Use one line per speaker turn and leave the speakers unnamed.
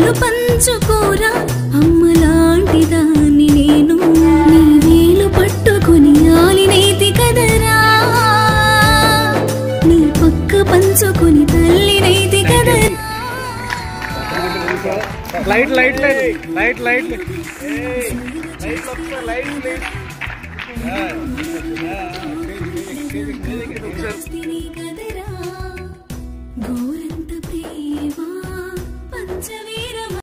పాలు పంచుకోరా అమ్మలాంటి దాన్ని నేను నీ వేలు పట్టుకొని ఆలినేతి కదరా నీ పక్క పంచుకొని తల్లినైతి కదరా
light light light light light
గోరంత ప్రేమ పంచవీర